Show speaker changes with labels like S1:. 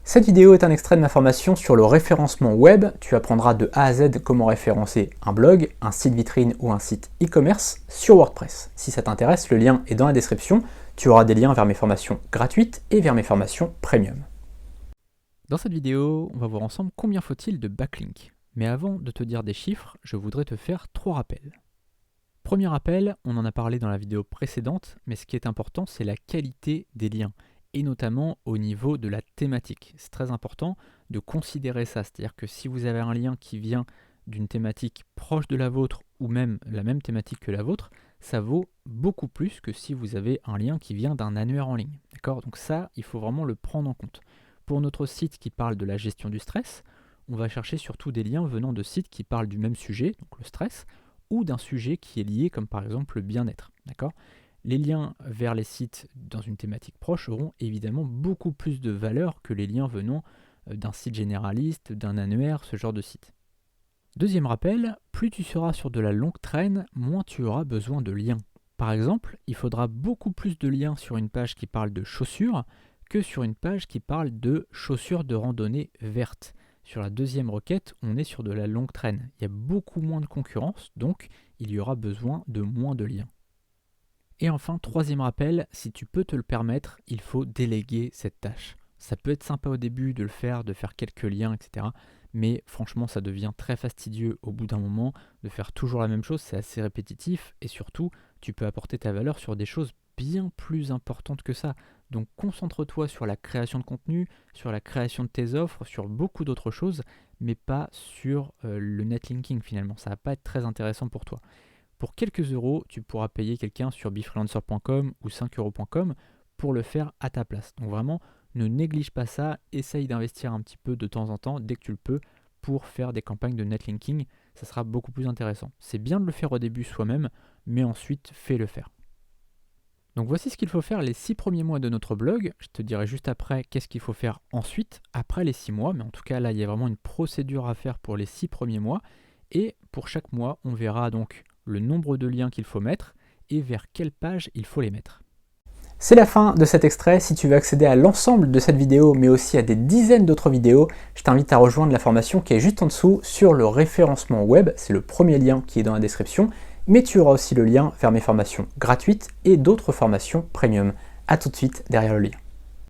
S1: Cette vidéo est un extrait de ma formation sur le référencement web. Tu apprendras de A à Z comment référencer un blog, un site vitrine ou un site e-commerce sur WordPress. Si ça t'intéresse, le lien est dans la description. Tu auras des liens vers mes formations gratuites et vers mes formations premium.
S2: Dans cette vidéo, on va voir ensemble combien faut-il de backlinks. Mais avant de te dire des chiffres, je voudrais te faire 3 rappels. Premier rappel, on en a parlé dans la vidéo précédente, mais ce qui est important, c'est la qualité des liens, et notamment au niveau de la thématique. C'est très important de considérer ça, c'est-à-dire que si vous avez un lien qui vient d'une thématique proche de la vôtre, ou même la même thématique que la vôtre, ça vaut beaucoup plus que si vous avez un lien qui vient d'un annuaire en ligne. D'accord ? Donc ça, il faut vraiment le prendre en compte. Pour notre site qui parle de la gestion du stress, on va chercher surtout des liens venant de sites qui parlent du même sujet, donc le stress, ou d'un sujet qui est lié, comme par exemple le bien-être. D'accord ? Les liens vers les sites dans une thématique proche auront évidemment beaucoup plus de valeur que les liens venant d'un site généraliste, d'un annuaire, ce genre de site. Deuxième rappel, plus tu seras sur de la longue traîne, moins tu auras besoin de liens. Par exemple, il faudra beaucoup plus de liens sur une page qui parle de chaussures que sur une page qui parle de chaussures de randonnée vertes. Sur la deuxième requête, on est sur de la longue traîne. Il y a beaucoup moins de concurrence, donc il y aura besoin de moins de liens. Et enfin, troisième rappel, si tu peux te le permettre, il faut déléguer cette tâche. Ça peut être sympa au début de le faire, de faire quelques liens, etc. Mais franchement, ça devient très fastidieux au bout d'un moment de faire toujours la même chose, c'est assez répétitif et surtout, tu peux apporter ta valeur sur des choses bien plus importantes que ça. Donc concentre-toi sur la création de contenu, sur la création de tes offres, sur beaucoup d'autres choses, mais pas sur le netlinking finalement. Ça va pas être très intéressant pour toi. Pour quelques euros, tu pourras payer quelqu'un sur befreelancer.com ou 5euros.com pour le faire à ta place. Donc vraiment, ne néglige pas ça, essaye d'investir un petit peu de temps en temps, dès que tu le peux, pour faire des campagnes de netlinking. Ça sera beaucoup plus intéressant. C'est bien de le faire au début soi-même, mais ensuite, fais-le faire. Donc voici ce qu'il faut faire les 6 premiers mois de notre blog. Je te dirai juste après qu'est-ce qu'il faut faire ensuite, après les 6 mois. Mais en tout cas, là, il y a vraiment une procédure à faire pour les 6 premiers mois. Et pour chaque mois, on verra donc le nombre de liens qu'il faut mettre et vers quelle page il faut les mettre.
S1: C'est la fin de cet extrait. Si tu veux accéder à l'ensemble de cette vidéo, mais aussi à des dizaines d'autres vidéos, je t'invite à rejoindre la formation qui est juste en dessous sur le référencement web. C'est le premier lien qui est dans la description. Mais tu auras aussi le lien vers mes formations gratuites et d'autres formations premium. A tout de suite derrière le lien.